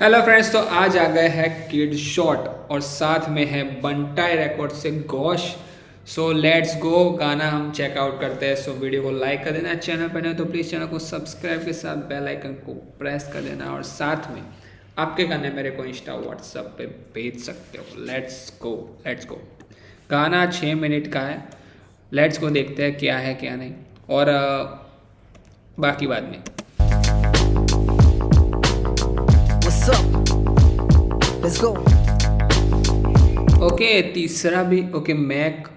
Hello friends, तो आज आ गए हैं किड शॉट और साथ में है बंटाई रिकॉर्ड से गौश। सो लेट्स गो, गाना हम चेकआउट करते हैं। सो वीडियो को लाइक कर देना, चैनल पर नहीं हो तो प्लीज़ चैनल को सब्सक्राइब के साथ बेल आइकन को प्रेस कर देना और साथ में आपके गाने मेरे को इंस्टा व्हाट्सएप पे भेज सकते हो। Let's go. गाना 6 मिनट का है। लेट्स गो, देखते हैं क्या है क्या नहीं, और बाकी बाद में। What's up? Let's go. Okay, तीसरा भी ओके, मैक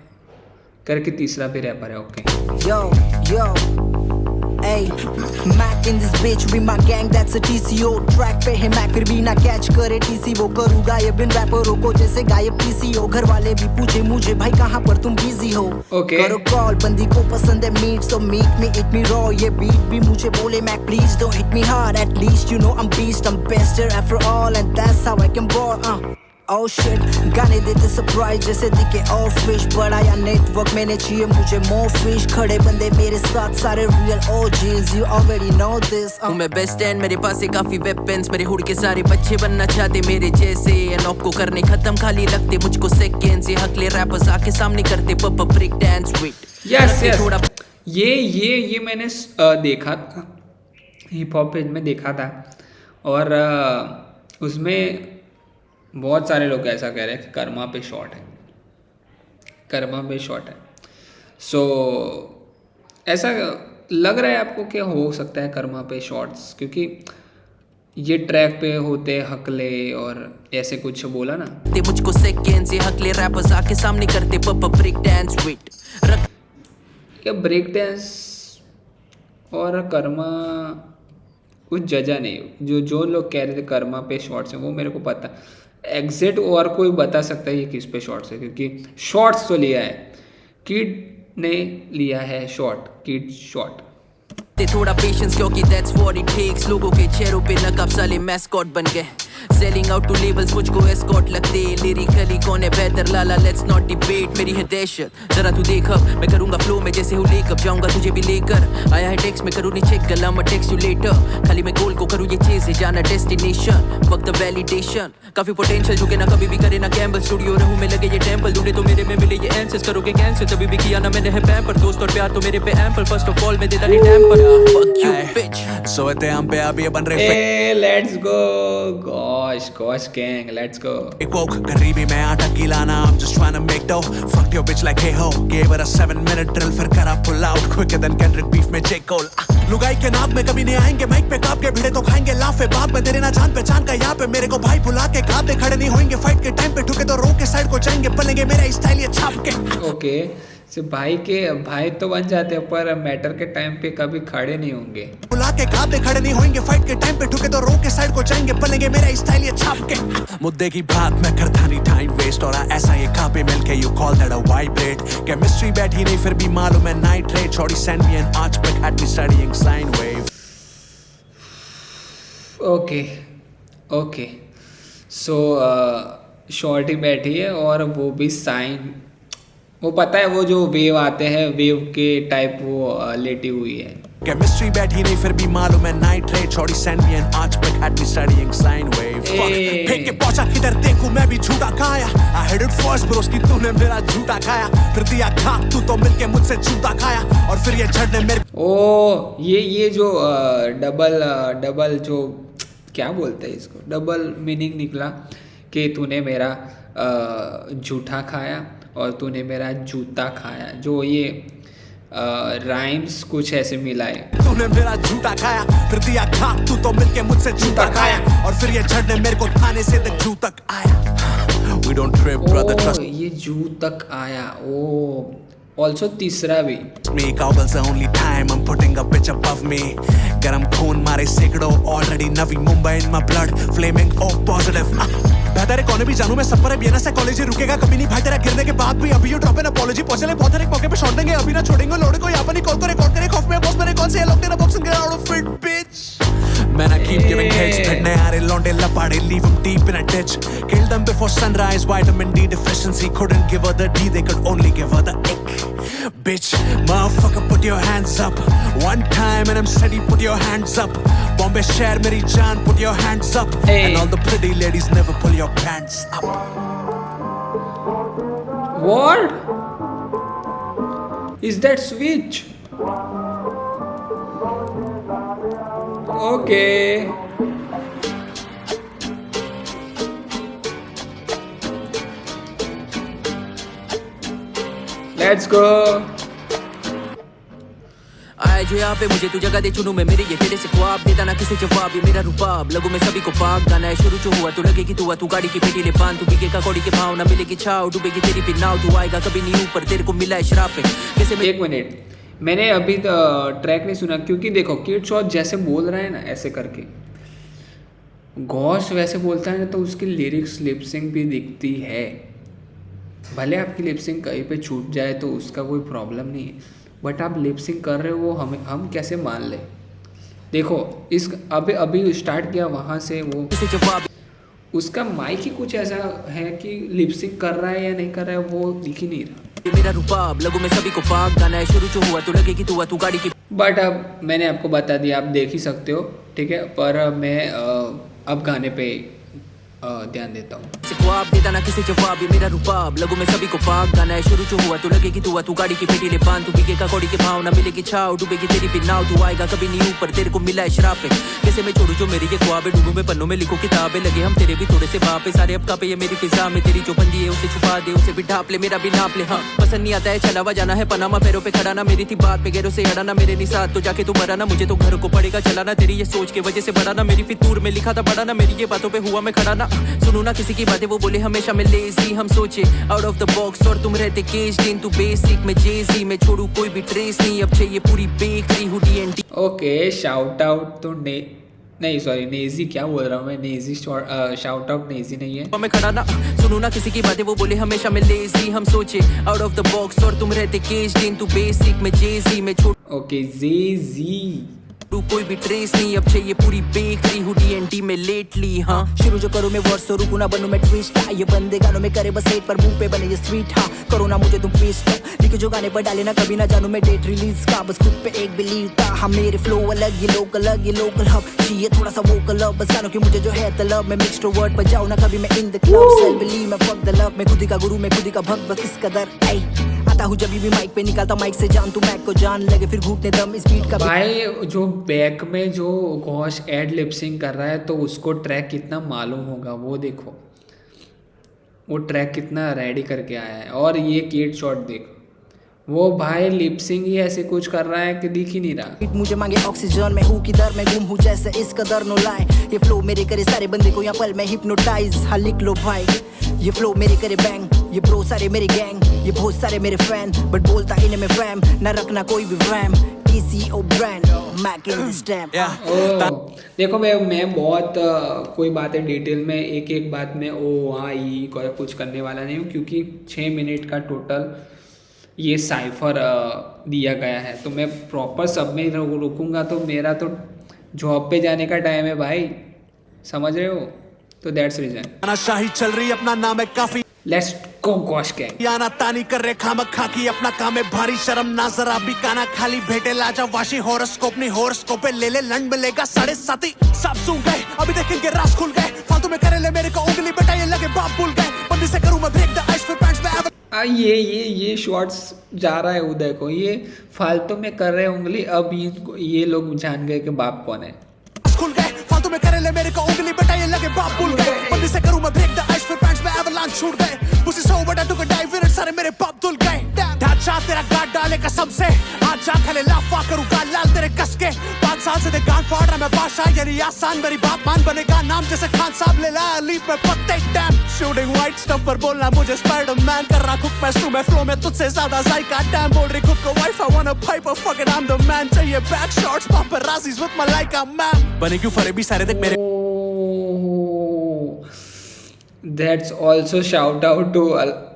करके तीसरा भी रैपर है। Okay Yo, hey, Mac in this bitch with my gang, that's a TCO track पे है Mac, फिर भी ना कैच करे TC, वो करूँ गायब इन रैपरों को जैसे गायब PCO। घर वाले भी पूछे मुझे भाई कहाँ पर तुम बिजी हो। Okay. करो कॉल, बंदी को पसंद है meat, so meet me, eat me raw। ये बीट भी मुझे बोले Mac please don't hit me hard, at least you know I'm beast, I'm bester after all and that's how I can ball। Oh shit, गाने देते surprise जैसे दिखे और fish, बढ़ाया नेटवर्क मैंने चाहिए मुझे मोर फिश। खड़े बंदे मेरे साथ सारे real OGs, you already know this। हूँ मैं बेस्ट एंड मेरे पास है काफी वेपन्स, मेरे हुड के सारे बच्चे बनना चाहते मेरे जैसे, नॉक को करने खत्म खाली लगते मुझको सेकेंड्स। ये हकले रैपर्स आके सामने करते पप ब्रेक डांस विद यस थोड़ा ये मैंने देखा था, हिप हॉप पेज में देखा था, और उसमें बहुत सारे लोग ऐसा कह रहे हैं कि कर्मा पे शॉट है। सो ऐसा लग रहा है आपको क्या हो सकता है कर्मा पे शॉट्स, क्योंकि ये ट्रैक पे होते हकले और ऐसे कुछ बोला ना। ते मुझको सेकेंड्स, ये हकले रैपर्स आके सामने करते पप ब्रेक डांस विद क्या ब्रेक डांस और कर्मा कुछ जजा नहीं। जो लोग कह रहे थे कर्मा पे शॉर्ट्स हैं वो मेरे को पता एग्जैक्ट, और कोई बता सकता है ये किस पे शॉर्ट्स है, क्योंकि शॉर्ट्स तो लिया है किड ने लिया है किड शॉट। ते थोड़ा पेशेंस क्योंकि that's what it takes। लोगों के चेहरों पे नकाब साले मैस्कॉट बन गए, सेलिंग आउट टू लेबल्स मुझको एस्कॉर्ट लगते। लिरिकली कौन है बेहतर लाला, लेट्स नॉट डिबेट। मेरी है दहशत जरा तू देख, अब मैं करूंगा फ्लो में जैसे हूँ लेकअप, जाऊंगा तुझे भी लेकर। आया है टेक्स्ट में करूँ नहीं चेक, गला मैं टेक्स्ट यू लेटर। खाली मैं गोल को करूँ ये चीज है जाना डेस्टिनेशन, वक्त द वैलिडेशन। काफी पोटेंशियल झुके ना कभी भी करे ना कैम्बल, स्टूडियो रहूं मैं लगे ये टेंपल, ढूंढे तो मेरे में मिले ये आंसर्स। करोगे कैंसिल तभी भी किया ना मैंने है पैम्पर, दोस्त और प्यार तो मेरे पे एम्पल। फर्स्ट ऑफ ऑल मैं देता नहीं टेम्पर, फक यू बिच। सोते हम पे अभी बन रहे ए let's go gosh gang, let's go. fake woke करीबी मैं आटा गिलाना, I'm just trying to make dough, fucked your bitch like hey ho, gave her a 7-minute drill फिर करा pull out quicker than Kendrick beef में J Cole। लुगाई के नाम में कभी नहीं आएंगे, माइक पे काप के भिड़े तो खाएंगे लाफे। बाप में तेरे ना जान पहचान का यहाँ पे, मेरे को भाई बुला के कापे खड़े नहीं होंगे फाइट के टाइम पे, ठुके तो रो के साइड को जाएंगे, बनेंगे मेरा स्टाइल ये छाप के। ओके से भाई तो बन जाते हैं पर मैटर के टाइम पे कभी खड़े नहीं होंगे। बुला के कापे खड़े नहीं होंगे फाइट के टाइम पे, ठुके तो रो के साइड को जाएंगे, बनेंगे मेरा स्टाइल ये छाप के। मुद्दे की बात मैं करता नहीं टाइम वेस्ट, और ऐसा ये कापे मिलके you call that a vibrate. Chemistry बैठी नहीं फिर भी मालूम है nitrate, shorty send me an arch pic had me studying sine wave। Okay so shorty बैठी है और वो भी साइन, वो पता है वो जो वेव आते हैं वेव के टाइप वो लेटी हुई है। केमिस्ट्री बैठी नहीं फिर भी मालूम है nitrate, shorty send me an arch pic had me studying sine wave। फेंक के पहुंचा किधर देखूं मैं भी झूठा खाया, I had it first bros की तूने मेरा झूठा खाया, फिर दिया खाक तू तो मिलके मुझसे झूठा खाया, और फिर ये झड़ने मेरे। ओ ये जो डबल जो क्या बोलते हैं इसको, डबल मीनिंग निकला कि तूने मेरा झूठा खाया और तूने मेरा जूता खाया, जो ये राइम्स कुछ ऐसे मिलाए। तूने मेरा झूठा खाया फिर दिया खाक तू तो मिलके मुझसे झूठा खाया, और फिर ये झड़ने मेरे को थाने से तक जू तक आया। We don't trip brother, trust ये जू तक आया। ओ ऑल्सो तीसरा भी me, goggles the only time I'm putting a bitch above me। गरम खून मारे सैकड़ों already, Navi Mumbai in my blood, flaming O positive। बेहतर है कौन भी जानू मैं सब पर है से कॉलेज ही रुकेगा कभी नहीं भाई, तेरा गिरने के बाद भी अभी यू ड्रॉप एन अपॉलॉजी। पहुंचले बहुत हर एक मौके पे शॉट देंगे, अभी ना छोड़ेंगे लोड़े को, यहाँ पर नहीं कॉल को रिकॉर्ड करे खौफ में बॉस मेरे कौन से लोग तेरा boxing get out of it bitch। Man, I keep giving hits, भिड़ने आ रहे लौंडे लपाड़े, leave them deep in a ditch, kill them before sunrise, vitamin D deficiency, couldn't give her the D, they could only give her the ick। Bitch, motherfucker, put your hands up. One time and I'm steady, put your hands up. Bombay share, meri jaan, put your hands up. Hey. And all the pretty ladies never pull your pants up. What is that switch? Okay. Let's go. आए जो यहाँ पे मुझे तू जगह दे चुनू मैं मेरे ये तेरे से ख्वाब देता ना किसी जवाब ये मेरा रुबाब लगू मैं सभी को पाक गाना है शुरू जो हुआ तू लगेगी तू गाड़ी की पेटी ले पान तू बिके का कौड़ी के भाव ना मिलेगी छाव डूबेगी तेरी पे नाव तू आएगा कभी नहीं ऊपर तेरे को मिला है शराब पे कैसे मैं 1 मिनट, मैंने अभी ट्रैक नहीं सुना क्योंकि देखो किड शॉट जैसे बोल रहा है ना ऐसे करके, घोष वैसे बोलता है ना तो उसकी लिरिक्स लिपसिंग भी दिखती है। भले आपकी लिपसिंग कहीं पे छूट जाए तो उसका कोई प्रॉब्लम नहीं है, बट आप लिपसिंग कर रहे हो वो हम कैसे मान लें। देखो इस अभी स्टार्ट किया वहाँ से वो किसी जवाब उसका माइक ही कुछ ऐसा है कि लिपसिंग कर रहा है या नहीं कर रहा है वो दिख ही नहीं रहा। ये मेरा रुबाब लगू मैं सभी को पाक गाना है शुरू जो हुआ तू लगेगी तू गाड़ी की बट अब मैंने आपको बता दिया, आप देख ही सकते हो, ठीक है। पर मैं अब गाने पे ध्यान देता हूँ। ख्वाब देता ना किसी जवाब ये मेरा रुबाब लगू मैं सभी को पाक गाना है शुरू जो हुआ तू लगेगी तू गाड़ी की पेटी ले पान तू बिके का कौड़ी के भाव ना मिलेगी छाव डूबेगी तेरी पे नाव तू आएगा कभी नहीं ऊपर तेरे को मिला है शराब पे कैसे मैं छोड़ू जो मेरी ये ख्वाब है डूबू में पन्नों में लिखो किताबें लगे हम तेरे भी थोड़े से बाप है सारे अब का पे ये मेरी फिजा में तेरी जो बंदी है उसे छुपा दे उसे भी ढाप ले मेरा भी नाप ले हाँ पसंद नहीं आता है चलावा जाना है पनामा पैरों पे खड़ा ना मेरी थी बात पे गैरों से अड़ाना मेरे नहीं साथ तो जाके तू बढ़ाना मुझे तो घर को पड़ेगा चलाना तेरी ये सोच के वजह से बढ़ाना मेरी फितूर में लिखा था बढ़ाना मेरी ये बातों पे हुआ मैं खड़ा ना सुनू ना किसी की बातें वो बोले हमेशा मैं लेजी हम सोचे आउट ऑफ द बॉक्स और तुम रहते केज दिन तू बेसिक में जेजी मैं छोड़ू कोई भी ट्रेस नहीं अब चाहिए पूरी bakery hoodie and okay shout out तो नहीं सॉरी नेजी क्या बोल रहा हूँ मैं, नेजी शाउट आउट नेजी नहीं है। मैं खड़ा ना सुनू ना किसी की बातें वो बोले हमेशा मैं लेजी हम सोचे आउट ऑफ द बॉक्स और तुम रहते केज दिन तू बेसिक में जेजी मैं छोड़ू ओके जी कोई भी ट्रेस नहीं अब चाहिए पूरी बेकरी हुडी एंटी में लेटली हाँ शुरू जो करूँ मैं वर्ड तो रुकू ना बनूं मैं ट्विस्ट हाँ ये बंदे गानों में करे बस एक पर मुंह पे बने ये स्वीट हाँ करो ना मुझे तुम पीस लिखे जो गाने पर डाले ना कभी ना जानू मैं डेट रिलीज का बस खुद पे एक बिलीव था हम मेरे फ्लो अलग ये लोकल हब चाहिए थोड़ा सा वोकल अब बस गानों की मुझे जो है तलब मैं मिक्स्ड वर्ड पर जाऊँ ना कभी मैं in the club self believe मैं फक द लव मैं खुद ही का गुरु मैं खुद ही का भक्त बस इस कदर आता हूँ जब भी माइक पे निकालता माइक से जान तू मैक को जान लगे फिर घूटने दम इस बीट का भाई जो बैक में जो घोष एड लिपसिंग कर रहा है तो उसको ट्रैक कितना मालूम होगा वो देखो, वो ट्रैक कितना रेडी करके आया है। और ये किड शॉट देखो वो भाई लिपसिंग ही ऐसे कुछ कर रहा है कि दिख ही नहीं रहा। मुझे मांगे ऑक्सीजन मैं हूँ किधर मैं गुम हूँ जैसे इस कदर नो लाए ये फ्लो मेरे करे सारे बंदे को यहाँ पल में हिप्नोटाइज हाँ लिख लो भाई ये फ्लो मेरे करे बैंग ये ब्रो सारे मेरे गैंग ये बहुत सारे मेरे फैन बट बोलता इन्हें में फैम ना रखना कोई भी वैम TCO brand Mac in this stamp. देखो मैं बहुत कोई बातें डिटेल में एक बात में आई कुछ करने वाला नहीं हूँ क्योंकि 6 मिनट का टोटल ये साइफर दिया गया है तो मैं प्रॉपर सब में रुकूंगा तो मेरा तो जॉब पे जाने का टाइम है भाई, समझ रहे हो। तो दैट्स रीजन शाही चल रही अपना नाम है काफी लेट्स गो गॉश गैंग। याना तानी कर रहे खाम खाकी अपना काम है भारी शर्म ना जरा भी काना खाली भेटे लाजा वाशी हॉरोस्कोप नहीं हॉरोस्कोप ले लंड मिलेगा 7:30 सब सुन गए अभी देखेंगे राज खुल गए फालतू में करे ले मेरे को उंगली बेटा ये लगे बाप भूल गए बंदी से करूं मैं ब्रेक द आइस फिर पैंट्स में ये शॉट्स जा रहा है उदय को, ये फालतू में कर रहे उंगली। अब ये लोग जान गए कि बाप कौन है। खुल गए फालतू में करे ले मेरे को उंगली बेटा ये लगे बाप भूल गए बंदी से करूं मैं ब्रेक द आइस फिर पैंट्स में एवलांच छूट गए पुसी सो बड़ा टू डाइव इन सारे मेरे बाप धुल गए ढांचा तेरा गाट डाले कसम से आज जा खले लाफा करूं गाल लाल तेरे कस के 5 साल से दे गान फाड़ रहा मैं बादशाह यानी आसान मेरी बाप मान बनेगा नाम जैसे खान साहब ले ला लीफ में पत्ते डैम शूटिंग वाइट स्टफ पर बोलना मुझे स्पाइडरमैन कर रहा खुद मैं मैं फ्लो में तुझसे ज्यादा जायका डैम बोल रही खुद को wife I want a piper fucking I am the man चाहिए back shots paparazzi's with my like a man बने क्यों फरेबी सारे देख मेरे that's also shout out to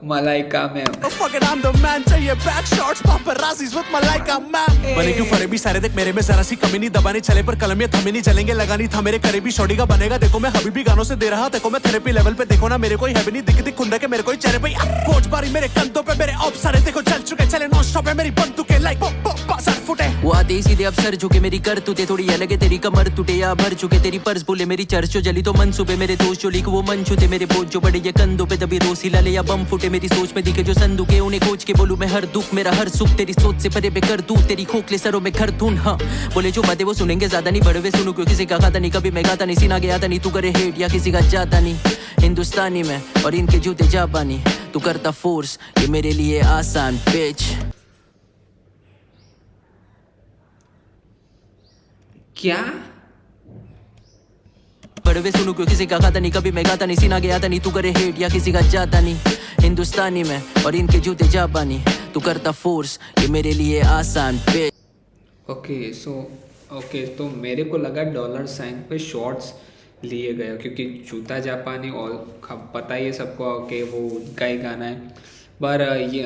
Malaika ma'am. Oh fuck it, I'm the man. चाहिए back shots, paparazzis with Malaika ma'am. बने क्यों फरेबी सारे देख मेरे में जरा सी कमी नहीं दबानी चले पर कलम ये थमे नहीं चलेंगे लगानी था मेरे करीबी शॉटी का बनेगा देखो मैं हबीबी गानों से दे रहा देखो मैं थेरेपी लेवल पे देखो ना मेरे कोई है भी नहीं दिख दिख खुंदा के मेरे कोई चेहरे पे कोच बारी मेरे कंधों पे मेरे ऑप सारे देखो चल चुके चले नॉन स्टॉप है मेरी बंदूकें लाइक सर फुटे वो आते ही सीधे अब सर झुके मेरी कर तुते थोड़ी अलग है तेरी कमर टूटे या भर चुके तेरी पर्स बोले मेरी चर्च जो जली तो मनसूबे मेरे दोस्त जो लिख वो मन छूते मेरे बोझ जो बड़े ये कंधों पे दबी रोसी लाले या बम फूटे मेरी सोच में दिखे जो संदूके उन्हें खोज के बोलूं मैं हर दुख मेरा हर सुख तेरी सोच से परे पे कर दूं तेरी खोखले सरों में घर धून. हाँ बोले जो बातें वो सुनेंगे ज्यादा नहीं बड़वे सुनू क्यों किसी का खाता नहीं कभी मैं गाता नहीं सीना गया था नहीं तू करे हेट या किसी का जाता नहीं हिंदुस्तानी में और इनके जूते जापानी तू करता फोर्स ये मेरे लिए आसान बिच. क्या बड़वे सुनू क्यों किसी का खाता नहीं कभी मैं गाता नहीं सीना गया था नहीं तू करे हेट या किसी का जाता नहीं हिंदुस्तानी में और इनके जूते जापानी तू करता फोर्स ये मेरे लिए आसान बिच. ओके तो मेरे को लगा डॉलर साइन पे शॉर्ट्स लिए गए क्योंकि जूता जापानी और पता ही है सबको कि वो उनका ही गाना है पर ये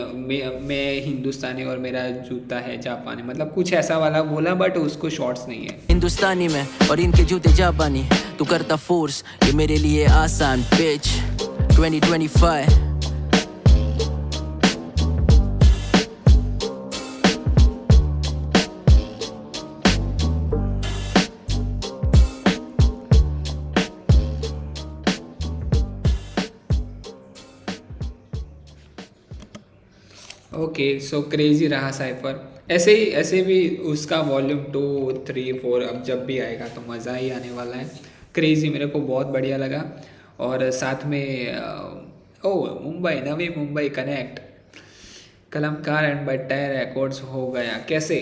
मैं हिंदुस्तानी और मेरा जूता है जापानी मतलब कुछ ऐसा वाला बोला बट उसको शॉर्ट्स नहीं है. हिंदुस्तानी में और इनके जूते जापानी तू करता फोर्स ये मेरे लिए आसान बिच. 2025 ओके सो क्रेजी रहा साइफर. ऐसे भी उसका वॉल्यूम 2, 3, 4 अब जब भी आएगा तो मज़ा ही आने वाला है. क्रेजी मेरे को बहुत बढ़िया लगा और साथ में Navi Mumbai connect Kalamkar and Bantai records हो गया कैसे.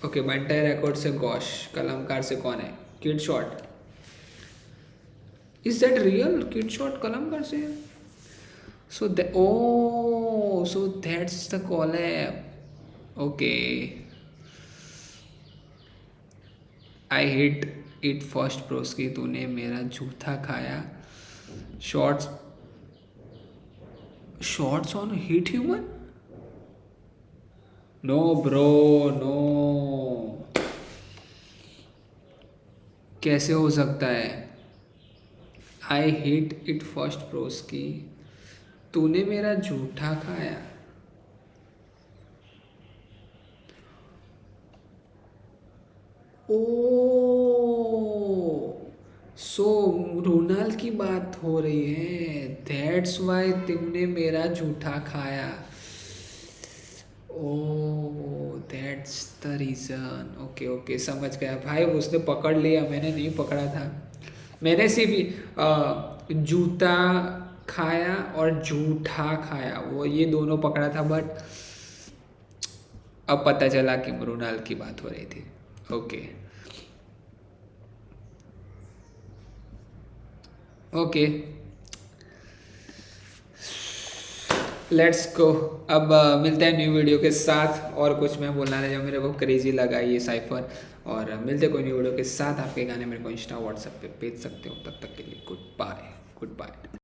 ओके बंटाई रिकॉर्ड से गॉश कलमकार से कौन है kid shot. Is that real kid shot Kalamkar से. So that's the collab. Okay. I hit it first bros की तूने मेरा जूता खाया. Shots on hit human? No bro, no. कैसे हो सकता है. I hit it first bros की तूने मेरा जूठा खाया. सो रोनाल्ड की बात हो रही है. दैट्स वाई तुमने मेरा जूठा खाया. That's the reason. ओके समझ गया भाई. उसने पकड़ लिया मैंने नहीं पकड़ा था. मैंने सिर्फ जूता खाया और जूठा खाया वो ये दोनों पकड़ा था बट अब पता चला कि मृणाल की बात हो रही थी. Okay let's go. अब मिलते हैं न्यू वीडियो के साथ और कुछ मैं बोलना है जो मेरे को क्रेजी लगा ये साइफर और मिलते कोई न्यू वीडियो के साथ. आपके गाने मेरे को इंस्टा व्हाट्सएप पे भेज सकते हो. तब तक के लिए गुड बाय.